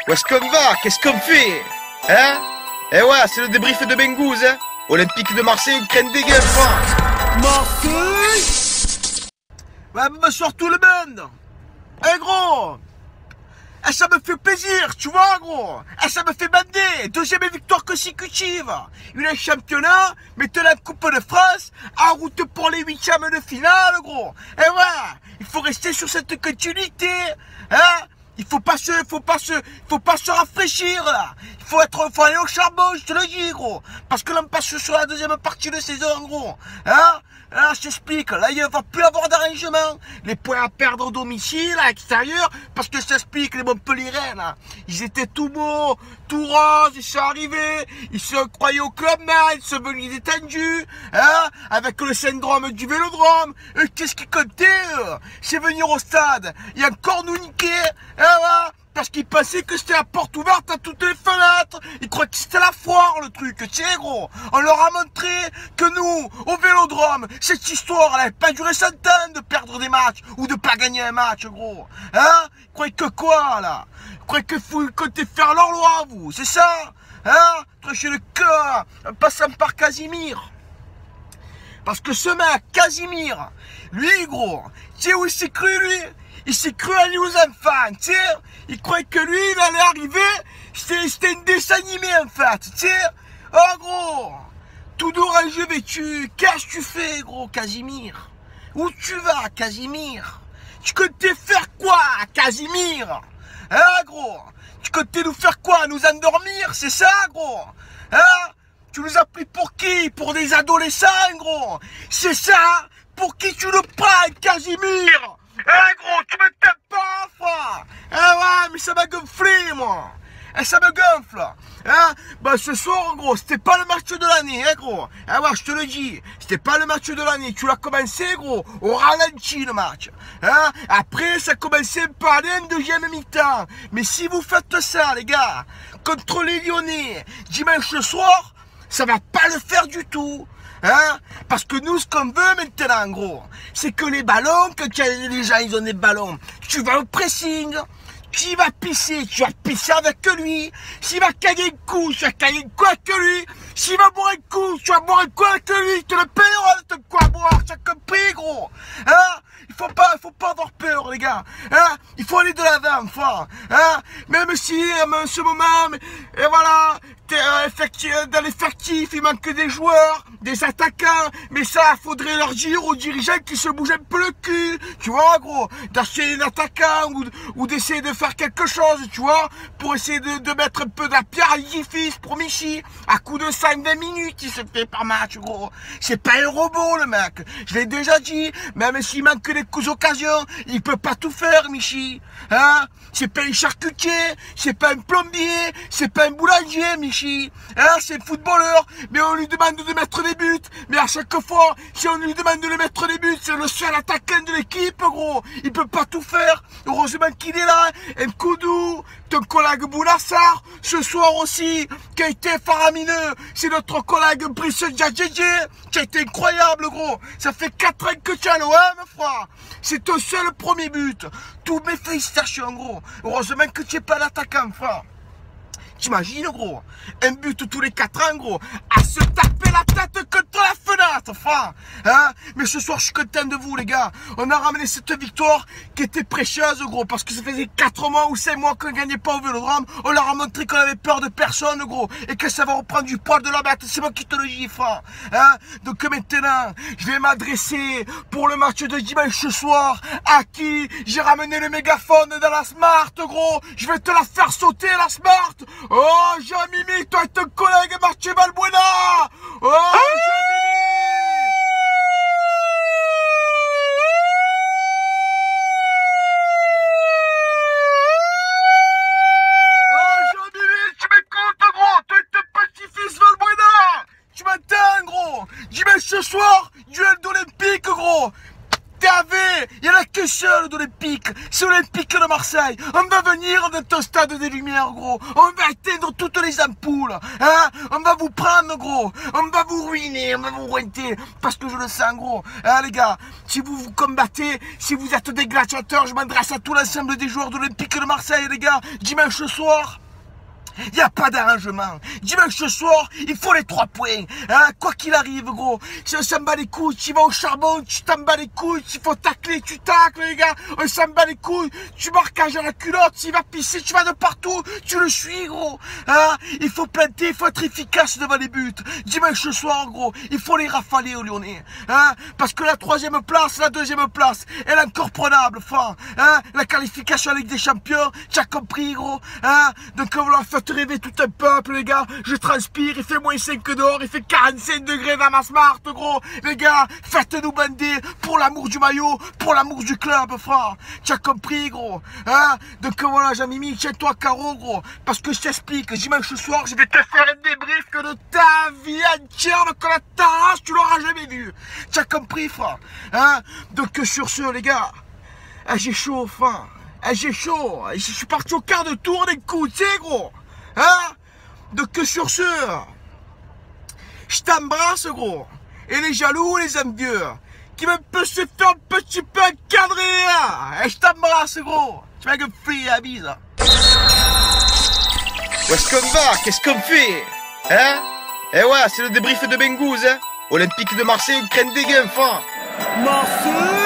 Où est-ce qu'on va? Qu'est-ce qu'on fait? Hein? Eh ouais, c'est le débrief de Bengouze, hein? Olympique de Marseille, Ukraine des gueules, Marseille! Ouais, bonsoir tout le monde! Eh gros! Eh, ça me fait plaisir, tu vois gros! Eh, ça me fait bander! Deuxième victoire consécutive! Une championnat, maintenant la Coupe de France, en route pour les huitièmes de finale, gros! Eh ouais! Il faut rester sur cette continuité! Hein? Il faut pas se rafraîchir là. Faut aller au charbon, je te le dis gros. Parce que là on passe sur la deuxième partie de saison gros. Hein? Là je t'explique, là il va plus avoir d'arrangement. Les points à perdre au domicile, à l'extérieur. Parce que je t'explique, les Montpellierens là, ils étaient tout beaux, tout roses, ils sont arrivés, ils se croyaient au club man, ils sont venus détendus, hein, avec le syndrome du Vélodrome. Qu'est-ce qui comptait? C'est venir au stade et encore nous niquer, hein, ouais, parce qu'ils pensaient que c'était la porte ouverte à toutes les fenêtres. Ils croyaient que c'était la foire le truc, tu sais gros. On leur a montré que nous, au Vélodrome, cette histoire, elle n'avait pas duré 100 ans de perdre des matchs ou de pas gagner un match gros. Hein? Ils croyaient que quoi là? Ils croyaient que vous comptez faire leur loi vous, c'est ça? Hein? Tracher le cœur, en passant par Casimir. Parce que ce mec, Casimir, lui gros, tu sais où il s'est cru lui? Il s'est cru aller aux enfants, tu sais. Il croyait que lui, il allait arriver, c'était une dessin animé en fait, tu sais. Oh gros, tout d'orange vêtu, qu'est-ce que tu fais gros, Casimir? Où tu vas, Casimir? Tu comptais faire quoi, Casimir? Hein gros? Tu comptais nous faire quoi? Nous endormir, c'est ça gros? Hein? Tu nous as pris pour qui? Pour des adolescents gros? C'est ça? Pour qui tu le prends, Casimir? Eh gros, tu me tapes pas, frère. Eh ouais, mais ça m'a gonflé, moi. Eh, ça me gonfle. Hein? Bah, ce soir, gros, c'était pas le match de l'année, hein, gros. Eh ouais, je te le dis. C'était pas le match de l'année. Tu l'as commencé, gros, au ralenti, le match. Hein? Après, ça commençait par aller en deuxième mi-temps. Mais si vous faites ça, les gars, contre les Lyonnais, dimanche soir, ça va pas le faire du tout. Hein? Parce que nous, ce qu'on veut maintenant, gros, c'est que les ballons, que les gens, ils ont des ballons, tu vas au pressing, qui va pisser, tu vas pisser avec lui, s'il va caler un coup, tu vas caler un coup avec lui, s'il va boire un coup, tu vas boire un coup avec lui, tu le payeras de quoi boire, tu as compris, gros, hein? Il faut pas avoir peur, les gars, hein? Il faut aller de l'avant, frère, hein? Même si, en ce moment, et voilà, dans l'effectif, il manque des joueurs, des attaquants, mais ça, faudrait leur dire aux dirigeants qui se bougent un peu le cul, tu vois, gros, d'acheter un attaquant ou d'essayer de faire quelque chose, tu vois, pour essayer de mettre un peu de la pierre à l'édifice pour Michi, à coup de 5-20 minutes, il se fait par match, gros. C'est pas un robot, le mec, je l'ai déjà dit, même s'il manque des occasions, il peut pas tout faire, Michi, hein? C'est pas un charcutier, c'est pas un plombier, c'est pas un boulanger, Michi, hein? C'est un footballeur, mais on lui demande de mettre des buts, mais à chaque fois, si on lui demande de mettre des buts, c'est le seul attaquant de l'équipe, gros, il peut pas tout faire, heureusement qu'il est là, Nkoudou, ton collègue Bounassar, ce soir aussi, qui a été faramineux, c'est notre collègue Brice Djadjedje, qui a été incroyable, gros, ça fait 4 ans que tu as l'OM, frère, c'est ton seul premier but, tous mes félicitations, gros, heureusement que tu n'es pas l'attaquant, frère. T'imagines, gros, un but tous les 4 ans, gros, à se taper la tête contre la fenêtre, frère, hein? Mais ce soir, je suis content de vous, les gars. On a ramené cette victoire qui était précieuse, gros, parce que ça faisait 4 mois ou 5 mois qu'on ne gagnait pas au Vélodrome. On leur a montré qu'on avait peur de personne, gros, et que ça va reprendre du poil de la bête. C'est moi qui te le dis, frère, hein? Donc maintenant, je vais m'adresser pour le match de dimanche soir, à qui j'ai ramené le mégaphone dans la Smart, gros. Je vais te la faire sauter, la Smart. Oh, Jean-Mimi, toi et ton collègue Marché Valbuena. Oh, Jean-Mimi. Oh, Jean-Mimi, tu m'écoutes, gros. Toi et ton petit-fils Valbuena. Tu m'entends, gros? Dimanche ce soir, duel d'Olympique, gros. Il y en a qu'un seul d'Olympique. C'est Olympique de Marseille. Marseille, on va venir dans ton stade des Lumières, gros. On va éteindre toutes les ampoules, hein. On va vous prendre, gros. On va vous ruiner, on va vous renter. Parce que je le sens, gros. Hein, les gars, si vous vous combattez, si vous êtes des gladiateurs, je m'adresse à tout l'ensemble des joueurs de l'Olympique de Marseille, les gars. Dimanche soir, il n'y a pas d'arrangement. Dimanche soir, il faut les 3 points. Hein, quoi qu'il arrive, gros. Si on s'en bat les couilles, tu vas au charbon, tu t'en bats les couilles. S'il faut tacler, tu tacles, les gars. On s'en bat les couilles. Tu marquages à la culotte, s'il va pisser, tu vas de partout. Tu le suis, gros. Hein, il faut planter, il faut être efficace devant les buts. Dimanche soir, gros, il faut les rafaler aux Lyonnais. Hein, parce que la 3e place, la 2e place, elle est encore prenable, frère. Hein, la qualification à la Ligue des Champions, tu as compris, gros. Hein, donc voilà, faites rêver tout un peuple, les gars. Je transpire, il fait -5 dehors, il fait 45 degrés dans ma smart, gros. Les gars, faites-nous bander pour l'amour du maillot, pour l'amour du club, frère. Tu as compris, gros. Hein? Donc voilà, Jean-Mimi, tiens-toi carreau, gros. Parce que je t'explique, dimanche soir, je vais te faire un débrief que de ta vie entière, que la tasse, tu l'auras jamais vu. Tu as compris, frère. Hein? Donc sur ce, les gars, j'ai chaud, frère. J'ai chaud. Je suis parti au quart de tour d'un coup, tu sais, gros. Hein? Donc sur ce, je t'embrasse, gros. Et les jaloux, les envieux, qui même peut se faire un petit peu encadrer, hein? Et je t'embrasse, gros. Tu vas me faire la bise. Où est-ce qu'on va? Qu'est-ce qu'on fait? Hein? Eh ouais, c'est le débrief de Bengouze, hein? Olympique de Marseille, Ukraine des gains, enfin. Marseille!